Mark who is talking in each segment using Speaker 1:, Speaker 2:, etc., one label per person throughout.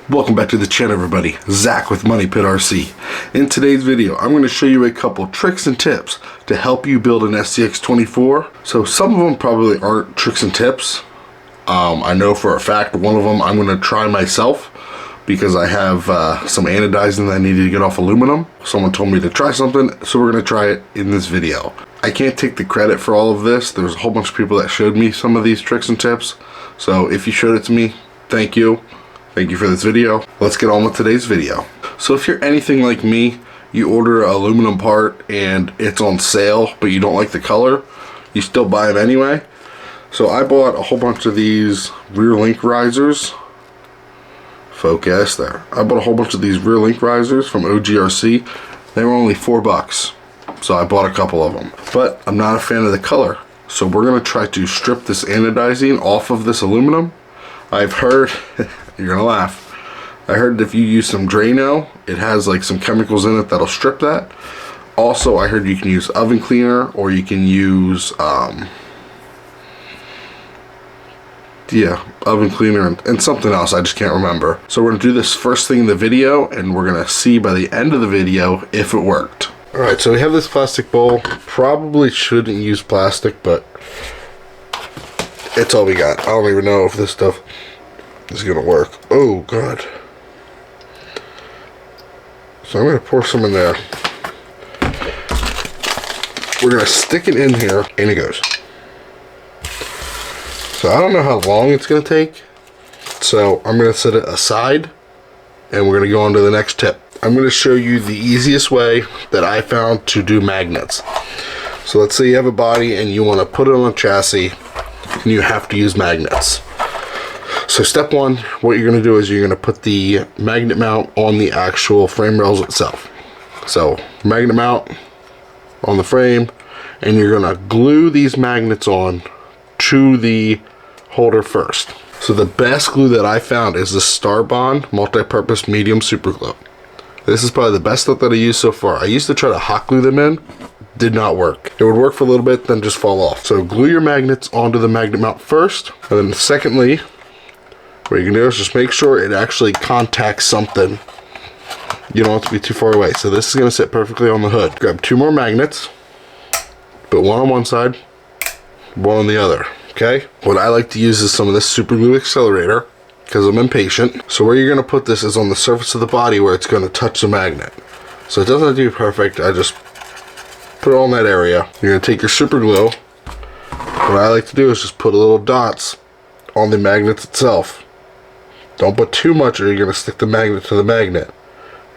Speaker 1: Welcome back to the channel, everybody. Zach with Money Pit RC. In today's video, I'm going to show you a couple tricks and tips to help you build an SCX24. So some of them probably aren't tricks and tips. I know for a fact one of them I'm going to try myself because I have some anodizing that I needed to get off aluminum. Someone told me to try something, so we're going to try it in this video. I can't take the credit for all of this. There's a whole bunch of people that showed me some of these tricks and tips. So if you showed it to me, thank you. Thank you for this video. Let's get on with today's video. So if you're anything like me, you order an aluminum part and it's on sale, but you don't like the color, you still buy them anyway. So I bought a whole bunch of these rear link risers. Focus there. I bought a whole bunch of these rear link risers from OGRC. They were only $4. So I bought a couple of them. But I'm not a fan of the color. So we're gonna try to strip this anodizing off of this aluminum. I've heard, you're gonna laugh, I heard that if you use some Drano, it has like some chemicals in it that'll strip that. Also, I heard you can use oven cleaner, or you can use, oven cleaner and something else, I just can't remember. So we're gonna do this first thing in the video, and we're gonna see by the end of the video if it worked. Alright, so we have this plastic bowl. Probably shouldn't use plastic, but it's all we got. I don't even know if this stuff is gonna work. Oh god. So I'm gonna pour some in there. We're gonna stick it in here, and it goes. So I don't know how long it's gonna take. So I'm gonna set it aside, and we're gonna go on to the next tip. I'm gonna show you the easiest way that I found to do magnets. So let's say you have a body and you wanna put it on a chassis, and you have to use magnets. So step one, what you're going to do is you're going to put the magnet mount on the actual frame rails itself. So magnet mount on the frame, and you're going to glue these magnets on to the holder first. So the best glue that I found is the Starbond multi-purpose medium super glue. This is probably the best stuff that I used so far. I used to try to hot glue them in. Did not work. It would work for a little bit, then just fall off. So glue your magnets onto the magnet mount first, and then secondly, what you can do is just make sure it actually contacts something. You don't have to be too far away. So this is going to sit perfectly on the hood. Grab two more magnets, put one on one side, one on the other. Okay? What I like to use is some of this super glue accelerator because I'm impatient. So where you're going to put this is on the surface of the body where it's going to touch the magnet. So it doesn't have to be perfect. I just put it on that area. You're going to take your super glue. What I like to do is just put little dots on the magnet itself. Don't put too much or you're going to stick the magnet to the magnet.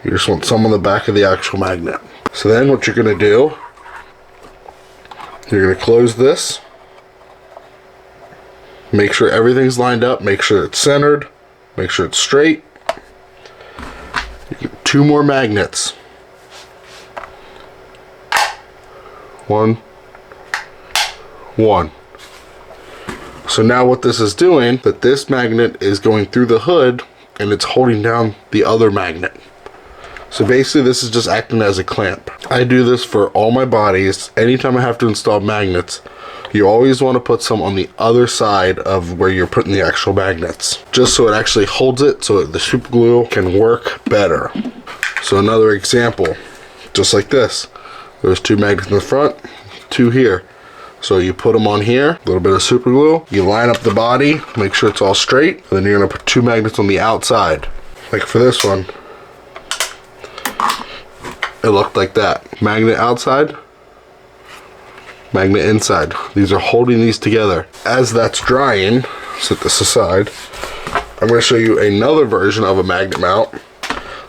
Speaker 1: You just want some on the back of the actual magnet. So then what you're going to do, you're going to close this. Make sure everything's lined up. Make sure it's centered. Make sure it's straight. You get two more magnets. One. So now what this is doing, that this magnet is going through the hood and it's holding down the other magnet. So basically this is just acting as a clamp. I do this for all my bodies. Anytime I have to install magnets, you always want to put some on the other side of where you're putting the actual magnets, just so it actually holds it so that the super glue can work better. So another example, just like this. There's two magnets in the front, two here. So you put them on here, a little bit of super glue, you line up the body, make sure it's all straight, and then you're gonna put two magnets on the outside. Like for this one, it looked like that. Magnet outside, magnet inside. These are holding these together. As that's drying, set this aside, I'm gonna show you another version of a magnet mount.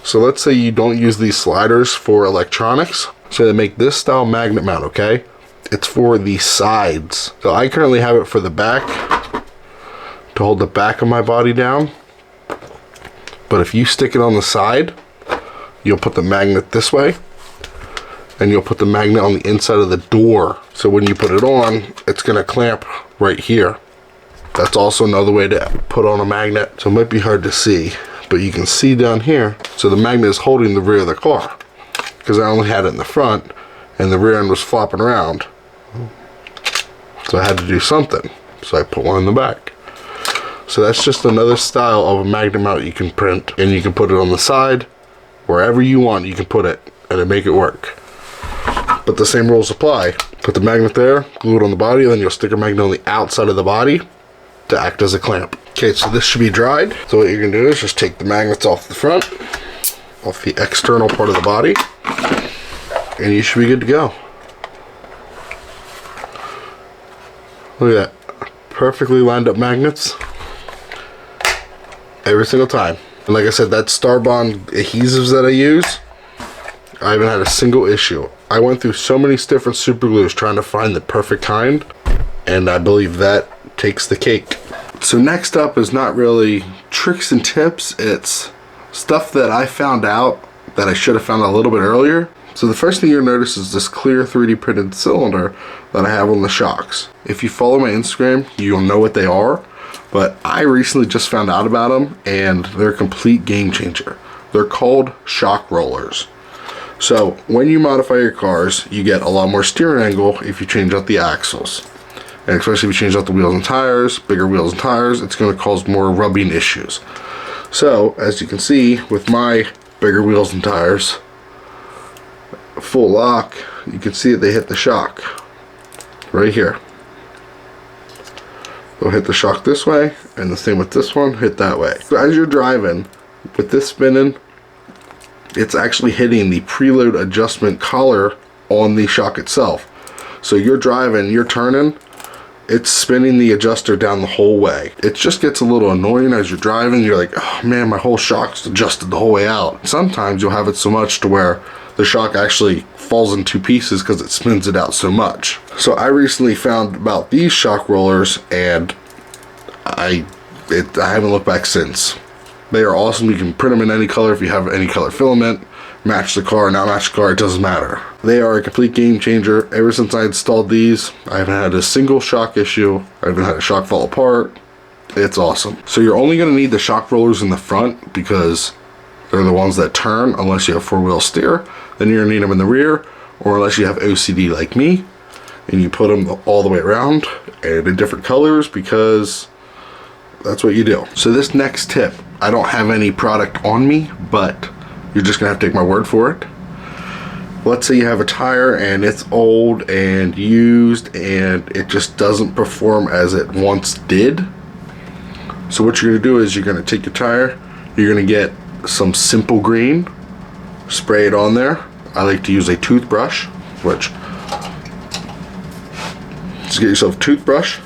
Speaker 1: So let's say you don't use these sliders for electronics. So they make this style magnet mount, okay? It's for the sides. So I currently have it for the back, to hold the back of my body down. But if you stick it on the side, you'll put the magnet this way, and you'll put the magnet on the inside of the door. So when you put it on, it's gonna clamp right here. That's also another way to put on a magnet. So it might be hard to see, but you can see down here. So the magnet is holding the rear of the car, because I only had it in the front, and the rear end was flopping around. So I had to do something. So I put one in the back. So that's just another style of a magnet mount you can print, and you can put it on the side, wherever you want you can put it, and make it work. But the same rules apply. Put the magnet there, glue it on the body, and then you'll stick a magnet on the outside of the body to act as a clamp. Okay, so this should be dried. So what you're gonna do is just take the magnets off the front, off the external part of the body, and you should be good to go. Look at that, perfectly lined up magnets every single time. And like I said, that Starbond adhesives that I use, I haven't had a single issue. I went through so many different super glues trying to find the perfect kind, and I believe that takes the cake. So next up is not really tricks and tips, it's stuff that I found out that I should have found a little bit earlier. So the first thing you'll notice is this clear 3D printed cylinder that I have on the shocks. If you follow my Instagram, you'll know what they are, but I recently just found out about them, and they're a complete game changer. They're called shock rollers. So when you modify your cars, you get a lot more steering angle if you change out the axles. And especially if you change out the wheels and tires, bigger wheels and tires, it's going to cause more rubbing issues. So as you can see with my bigger wheels and tires, full lock, you can see that they hit the shock right here. They'll hit the shock this way, and the same with this one, hit that way. So as you're driving, with this spinning, it's actually hitting the preload adjustment collar on the shock itself. So you're driving, you're turning, it's spinning the adjuster down the whole way. It just gets a little annoying as you're driving. You're like, oh man, my whole shock's adjusted the whole way out. Sometimes you'll have it so much to where the shock actually falls in two pieces because it spins it out so much. So I recently found about these shock rollers, and I haven't looked back since. They are awesome. You can print them in any color if you have any color filament. Match the car, not match the car, it doesn't matter. They are a complete game changer. Ever since I installed these, I haven't had a single shock issue. I haven't had a shock fall apart. It's awesome. So you're only going to need the shock rollers in the front because they're the ones that turn unless you have four-wheel steer. Then you're going to need them in the rear, or unless you have OCD like me, and you put them all the way around and in different colors because that's what you do. So this next tip, I don't have any product on me, but you're just gonna have to take my word for it. Let's say you have a tire and it's old and used and it just doesn't perform as it once did. So what you're gonna do is you're gonna take your tire, you're gonna get some simple green, spray it on there. I like to use a toothbrush, which, just get yourself a toothbrush,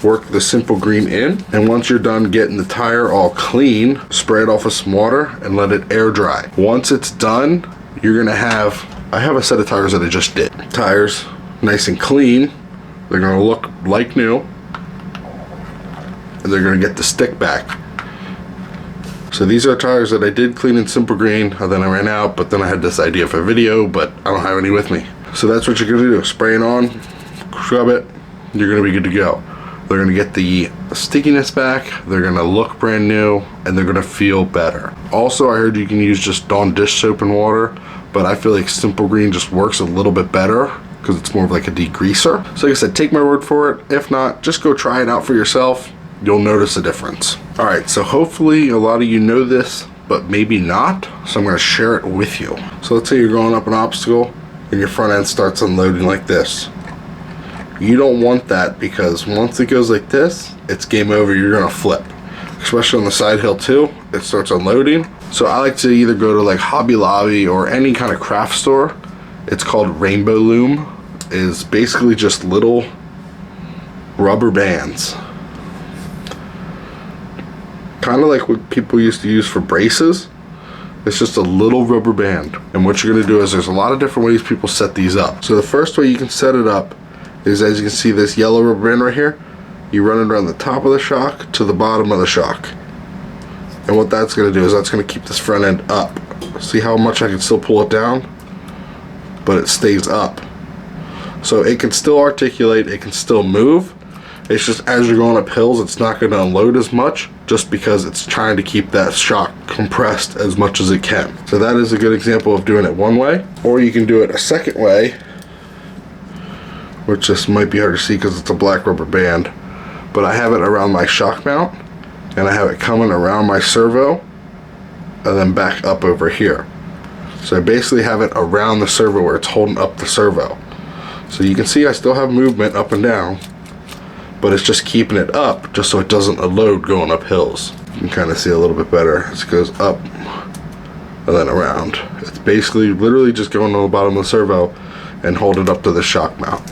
Speaker 1: work the simple green in, and once you're done getting the tire all clean, spray it off with some water and let it air dry. Once it's done, you're gonna have, I have a set of tires that I just did. Tires, nice and clean, they're gonna look like new, and they're gonna get the stick back. So these are tires that I did clean in simple green, and then I ran out, but then I had this idea for a video, but I don't have any with me. So that's what you're gonna do, spray it on, scrub it, you're gonna be good to go. They're gonna get the stickiness back, they're gonna look brand new, and they're gonna feel better. Also, I heard you can use just Dawn dish soap and water, but I feel like simple green just works a little bit better because it's more of like a degreaser. So like I said, take my word for it. If not, just go try it out for yourself. You'll notice a difference. All right, so hopefully a lot of you know this, but maybe not. So I'm gonna share it with you. So let's say you're going up an obstacle and your front end starts unloading like this. You don't want that because once it goes like this, it's game over, you're gonna flip. Especially on the side hill too, it starts unloading. So I like to either go to like Hobby Lobby or any kind of craft store. It's called Rainbow Loom. Is basically just little rubber bands. Kind of like what people used to use for braces. It's just a little rubber band. And what you're gonna do is there's a lot of different ways people set these up. So the first way you can set it up is, as you can see, this yellow rubber band right here, you run it around the top of the shock to the bottom of the shock. And what that's going to do is that's going to keep this front end up. See how much I can still pull it down? But it stays up. So it can still articulate, it can still move. It's just as you're going up hills, it's not going to unload as much just because it's trying to keep that shock compressed as much as it can. So that is a good example of doing it one way. Or you can do it a second way, which just might be hard to see because it's a black rubber band. but I have it around my shock mount, and I have it coming around my servo and then back up over here. So I basically have it around the servo where it's holding up the servo. So you can see I still have movement up and down, but it's just keeping it up just so it doesn't unload going up hills. You can kind of see a little bit better. It goes up and then around. It's basically literally just going on the bottom of the servo and hold it up to the shock mount.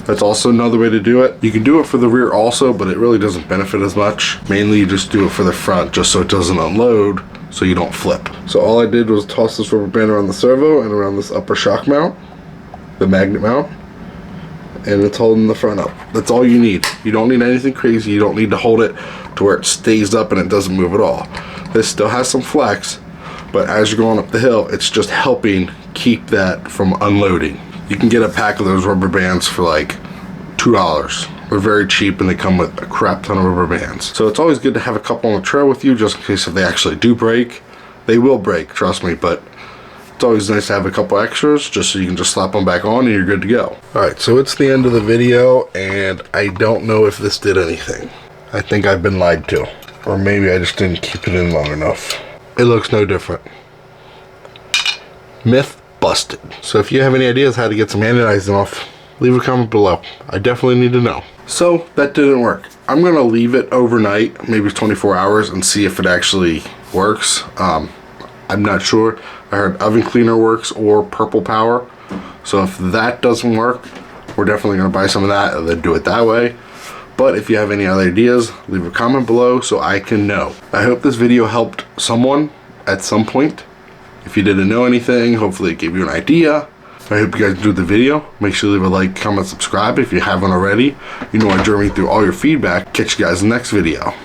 Speaker 1: That's also another way to do it. You can do it for the rear also, but it really doesn't benefit as much. Mainly you just do it for the front just so it doesn't unload, so you don't flip. So all I did was toss this rubber band around the servo and around this upper shock mount, the magnet mount, and it's holding the front up. That's all you need. You don't need anything crazy. You don't need to hold it to where it stays up and it doesn't move at all. This still has some flex, but as you're going up the hill, it's just helping keep that from unloading. You can get a pack of those rubber bands for like $2. They're very cheap and they come with a crap ton of rubber bands. So it's always good to have a couple on the trail with you just in case if they actually do break. They will break, trust me, but it's always nice to have a couple extras just so you can just slap them back on and you're good to go. Alright, so it's the end of the video and I don't know if this did anything. I think I've been lied to. Or maybe I just didn't keep it in long enough. It looks no different. Myth busted. So if you have any ideas how to get some anodizing off, leave a comment below. I definitely need to know. So that didn't work. I'm gonna leave it overnight, maybe 24 hours, and see if it actually works. I'm not sure. I heard oven cleaner works or purple power. So if that doesn't work, we're definitely gonna buy some of that and then do it that way. But if you have any other ideas, leave a comment below so I can know. I hope this video helped someone at some point. If you didn't know anything, hopefully it gave you an idea. I hope you guys enjoyed the video. Make sure to leave a like, comment, subscribe if you haven't already. You know I enjoy reading through all your feedback. Catch you guys in the next video.